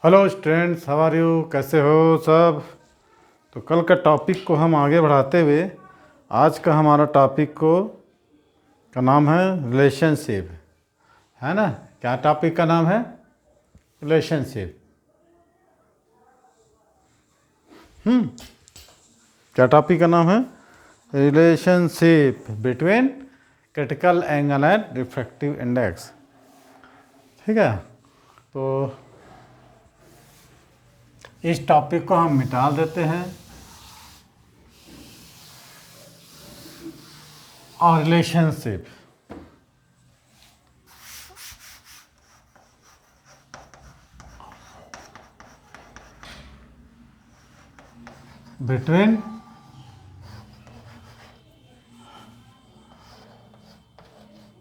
Hello students, how are you? कैसे हो सब? तो कल का टॉपिक को हम आगे बढ़ाते हुए आज का हमारा टॉपिक का नाम है रिलेशनशिप, है ना? क्या टॉपिक का नाम है? रिलेशनशिप। क्या टॉपिक का नाम है? Relationship between critical angle and refractive index. ठीक है, तो इस टॉपिक को हम मिटा देते हैं और relationship between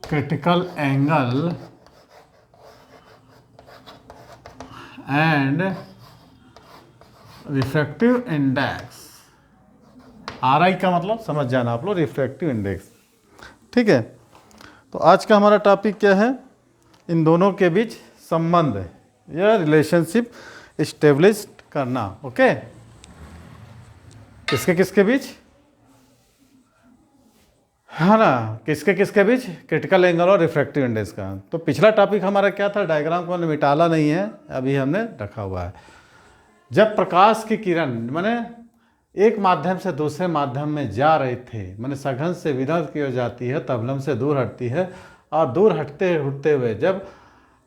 critical angle and refractive index. RI का मतलब समझ जाना आप लोग, रिफ्रैक्टिव इंडेक्स। ठीक है, तो आज का हमारा टॉपिक क्या है? इन दोनों के बीच संबंध या रिलेशनशिप इस्टेब्लिश करना। ओके, किसके किसके बीच, है ना? किसके किसके बीच? क्रिटिकल एंगल और रिफ्रैक्टिव इंडेक्स का। तो पिछला टॉपिक हमारा क्या था? डायग्राम को हमने मिटाला नहीं है, अभी हमने रखा हुआ है। जब प्रकाश की किरण माने एक माध्यम से दूसरे माध्यम में जा रहे थे, माने सघन से विदर्भ की ओर जाती है, तबलम से दूर हटती है, और दूर हटते हटते हुए जब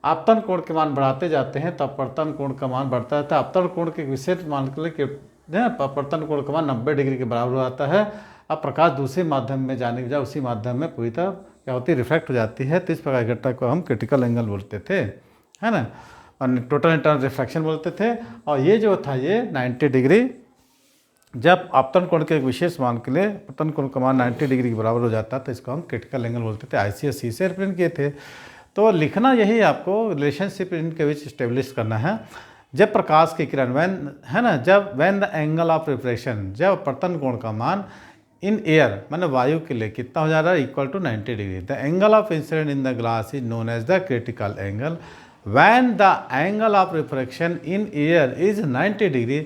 आपतन कोण के मान बढ़ाते जाते हैं तब अपवर्तन कोण का मान बढ़ता है। अपवर्तन कोण के विशेष मान के लिए अपवर्तन कोण का मान 90 डिग्री के बराबर हो जाता है। अब प्रकाश दूसरे माध्यम में जाने के बजाय उसी माध्यम में पूरी तरह क्या होती है? रिफ्रैक्ट हो जाती है। तो इस प्रकार की घटना को हम क्रिटिकल एंगल बोलते थे, है ना? और टोटल इंटरनल रिफ्रैक्शन बोलते थे। और ये जो था ये 90 डिग्री, जब आपतन कोण के एक विशेष मान के लिए अपवर्तन कोण का मान 90 डिग्री के बराबर हो जाता है तो इसको हम क्रिटिकल एंगल बोलते थे। ICSE से रिप्रेजेंट किए थे। तो लिखना यही आपको रिलेशनशिप इनके बीच स्टेब्लिश करना है। जब प्रकाश की किरण है ना, जब when the angle of refraction, जब अपवर्तन कोण का मान इन एयर माने वायु के लिए कितना हो जा रहा है? Equal to 90 degree. The angle of incidence in the glass is known as the critical angle. When the angle of refraction in air is 90 degree,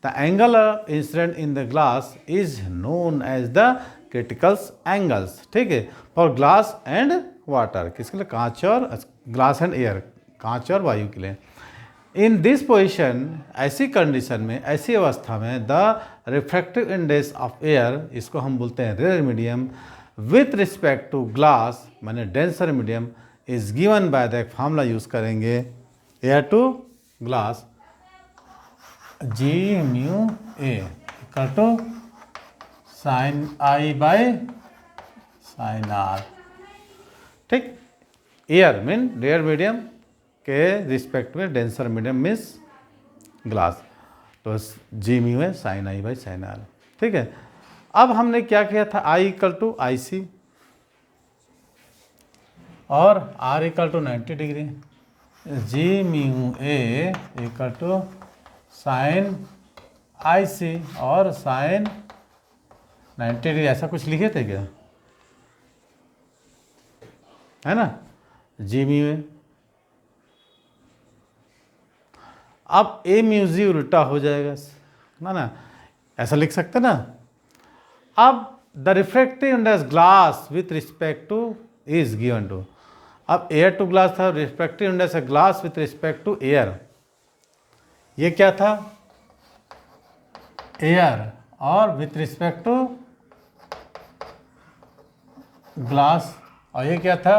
the angle of incident in the glass is known as the critical angles। ठीक है, for glass and water, किसके लिए? कांच और glass and air, कांच और वायु के लिए। इन दिस पोजिशन, ऐसी कंडीशन में, ऐसी अवस्था में, the refractive index of air, इसको हम बोलते हैं rare medium, with respect to glass माने denser medium, is given by the formula use करेंगे air to glass G mu A equal to sine I by sine R। ठीक, air mean rare medium के respect में denser medium means glass, तो G mu है sine I by sine R। ठीक है, अब हमने क्या किया था? I इक्वल टू IC और R equal to 90 degree, G mu A equal to sine IC और साइन 90 डिग्री, ऐसा कुछ लिखे थे क्या? है ना, G म्यू A। अब A म्यू G उल्टा हो जाएगा ना, ऐसा लिख सकते ना। अब the refractive index glass with respect to is given to, अब एयर टू ग्लास था, रिफ्रैक्टिव इंडेक्स है glass with respect to air. ये क्या था? एयर, और विथ रिस्पेक्ट टू ग्लास, और ये क्या था?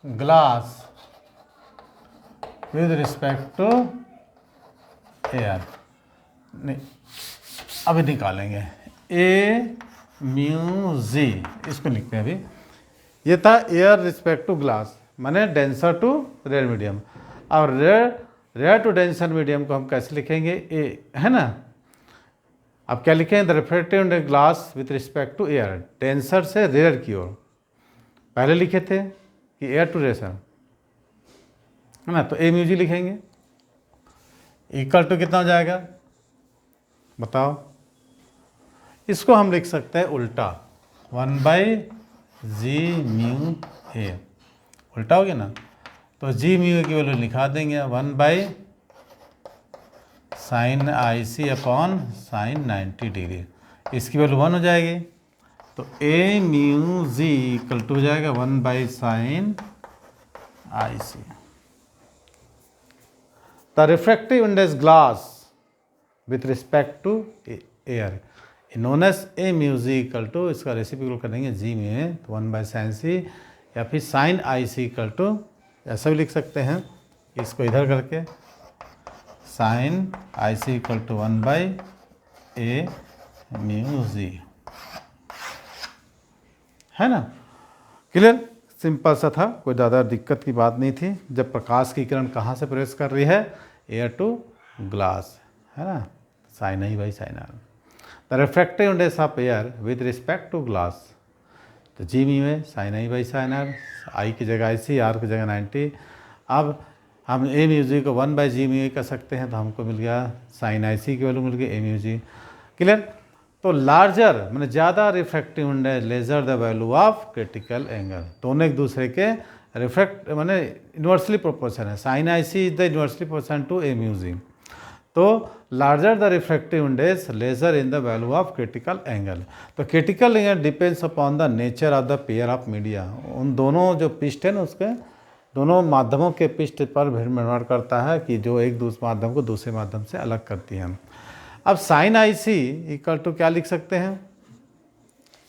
Glass with respect to air. नहीं, अभी निकालेंगे A म्यू Z, इसको लिखते हैं अभी। ये था एयर रिस्पेक्ट टू ग्लास माने डेंसर टू रेयर मीडियम, और रेयर टू डेंसर मीडियम को हम कैसे लिखेंगे? A, है ना। अब क्या लिखें? The refractive index glass with respect to air, denser से रेयर की ओर। पहले लिखे थे कि एयर टू रेयर, है ना, तो A म्यू G लिखेंगे। इक्वल टू कितना हो जाएगा बताओ? इसको हम लिख सकते हैं उल्टा, 1/G म्यू A, उल्टा हो गया ना। तो G म्यू A की वैल्यू लिखा देंगे 1/G sine I C upon sine 90 degree, इसकी वैल्यू 1 हो जाएगी। तो A mu G equal to हो जाएगा 1 by sine I C. The refractive index glass with respect to air known as A mu G equal to, इसका reciprocal कर देंगे जी में, तो 1 बाई साइन सी, या फिर sine I C equal to, ऐसा भी लिख सकते हैं इसको इधर करके, sine I C equal to 1 by A mu G, है ना। क्लियर, सिंपल सा था, कोई ज़्यादा दिक्कत की बात नहीं थी। जब प्रकाश की किरण कहाँ से प्रवेश कर रही है, एयर टू ग्लास, है ना, sine I by sine R. The refractive index of air with respect to glass, तो जी मी में sine I by sine R, I की जगह आई सी, आर की जगह 90। अब हम ए म्यू जी को 1 बाई जी म्यू कर सकते हैं, तो हमको मिल गया साइन आई सी की वैल्यू मिल गई ए म्यू जी। क्लियर। तो लार्जर मैंने ज़्यादा refractive index, lesser the value of critical angle, दोनों एक दूसरे के रिफ्रैक्ट मैंने इन्वर्सली प्रोपोर्शन है। Sine I C is the inversely proportion to A mu G. तो larger the refractive index, lesser in the value of critical angle. तो critical angle depends upon the nature of the pair of media, उन दोनों जो पिस्ट है ना, उसके दोनों माध्यमों के पिस्ट पर निर्भर करता है कि जो एक दूसरे माध्यम को दूसरे माध्यम से अलग करती है। अब sine I C equal to क्या लिख सकते हैं,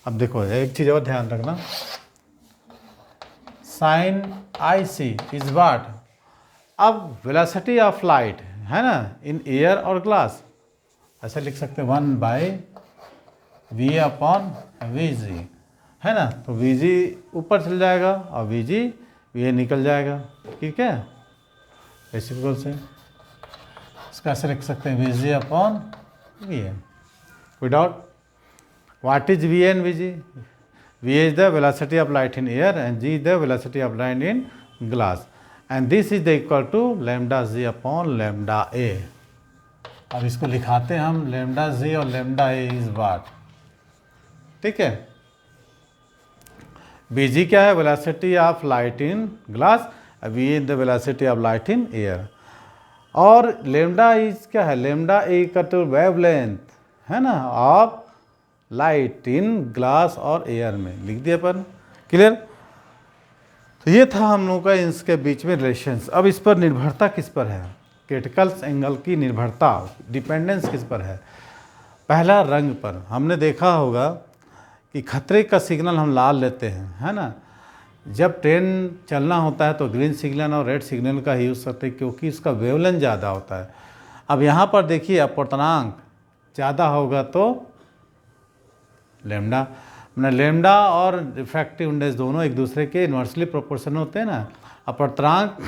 अब देखो एक चीज़ और ध्यान रखना, sign I C is what, अब वेलोसिटी ऑफ लाइट है ना इन एयर और ग्लास, ऐसे लिख सकते हैं 1 by V upon V G, है ना। तो वी जी ऊपर चल जाएगा और वी जी वी निकल जाएगा, ठीक है, रेसिप्रोकल से इसका ऐसे लिख सकते हैं V G upon V N. कोई doubt? What is V N V G? V is the velocity of light in air and G is the velocity of light in glass, and this is the equal to lambda G upon lambda A. अब इसको लिखाते हैं हम, lambda जी और lambda A is what, ठीक है। B G क्या है, velocity of light in glass, V is the velocity of light in air, और लैम्डा इज क्या है, lambda A equal to wavelength, है ना, ऑफ लाइट इन ग्लास और एयर में लिख दिया अपन। क्लियर। तो ये था हम लोगों का इसके बीच में रिलेशंस। अब इस पर निर्भरता किस पर है, क्रिटिकल एंगल की निर्भरता, डिपेंडेंस किस पर है। पहला रंग पर, हमने देखा होगा कि खतरे का सिग्नल हम लाल लेते हैं, है ना, जब ट्रेन चलना होता है तो ग्रीन सिग्नल और रेड सिग्नल का ही यूज़ करते हैं क्योंकि उसका वेवलेंथ ज़्यादा होता है। अब यहाँ पर देखिए अपवर्तनांक ज़्यादा होगा तो लैम्डा, मैंने लैम्डा और रिफ्रैक्टिव इंडेक्स दोनों एक दूसरे के इन्वर्सली प्रोपोर्शनल होते हैं ना, अपवर्तनांक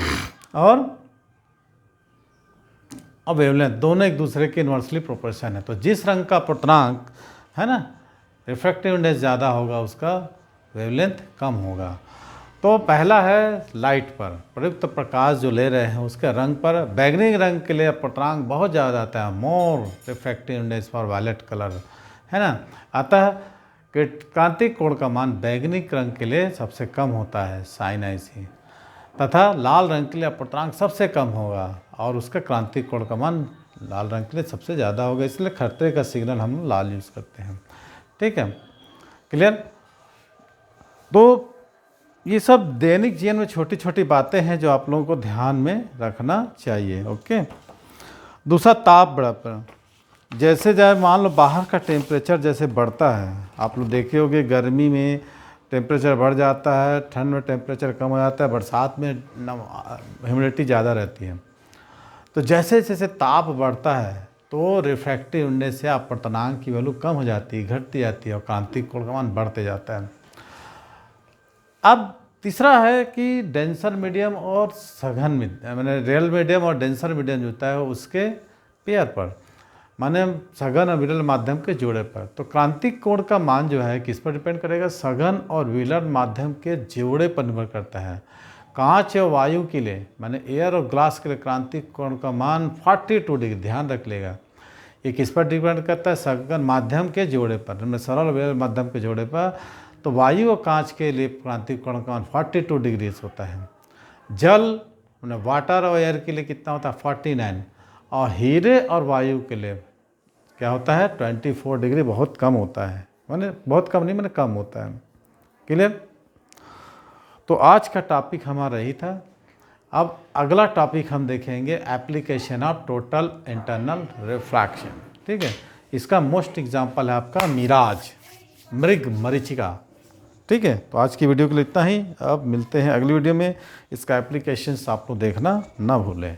और वेवलेंथ दोनों एक दूसरे के इन्वर्सली प्रोपोर्शन है। तो जिस रंग का अपवर्तनांक है ना रिफ्रैक्टिव इंडेक्स ज़्यादा होगा उसका वेवलेंथ कम होगा। तो पहला है लाइट पर, प्रयुक्त प्रकाश जो ले रहे हैं उसके रंग पर, बैगनी रंग के लिए अपवर्तनांक बहुत ज़्यादा आता है, more refractive index for violet colour, है ना। अतः क्रांतिक कोण का मान बैगनी रंग के लिए सबसे कम होता है साइन आई सी, तथा लाल रंग के लिए अपवर्तनांक सबसे कम होगा और उसका क्रांतिक कोण का मान लाल रंग के लिए सबसे ज़्यादा होगा, इसलिए खतरे का सिग्नल हम लाल यूज़ करते हैं, ठीक है। क्लियर। तो ये सब दैनिक जीवन में छोटी छोटी बातें हैं जो आप लोगों को ध्यान में रखना चाहिए, ओके। दूसरा ताप बढ़ापन, जैसे जैसे मान लो बाहर का टेम्परेचर जैसे बढ़ता है, आप लोग देखे होंगे गर्मी में टेम्परेचर बढ़ जाता है, ठंड में टेम्परेचर कम हो जाता है, बरसात में ह्यूमिडिटी ज़्यादा रहती है। तो जैसे जैसे ताप बढ़ता है तो रिफ्रैक्टिव इंडेक्स से अपवर्तनांक की वैल्यू कम हो जाती है, घटती जाती है और क्रांतिक कोण का मान बढ़ते जाता है। अब तीसरा है कि डेंसर मीडियम और सघन मीडियम, मैंने रियल मीडियम और डेंसर मीडियम जो होता है उसके पेयर पर, माने सघन और विरल माध्यम के जोड़े पर। तो क्रांतिक कोण का मान जो है किस पर डिपेंड करेगा, सघन और विरल माध्यम के जोड़े पर निर्भर करता है। कांच और वायु के लिए माने एयर और ग्लास के लिए क्रांतिक कोण का मान 42 डिग्री, ध्यान रख लेगा। ये किस पर डिपेंड करता है, सघन माध्यम के जोड़े पर, मैं सरल और विरल माध्यम के जोड़े पर। तो वायु और कांच के लिए क्रांतिक कोण का मान 42 डिग्री होता है। जल वाटर और एयर के लिए कितना होता है 49, और हीरे और वायु के लिए क्या होता है 24 डिग्री बहुत कम होता है, माने बहुत कम नहीं, माने कम होता है। क्लियर। तो आज का टॉपिक हमारा यही था। अब अगला टॉपिक हम देखेंगे application of total internal refraction. ठीक है, इसका मोस्ट एग्जांपल है आपका मिराज, मृग मरीचिका। ठीक है, तो आज की वीडियो के लिए इतना ही। अब मिलते हैं अगली वीडियो में। इसका एप्लीकेशंस आप लोग देखना ना भूलें।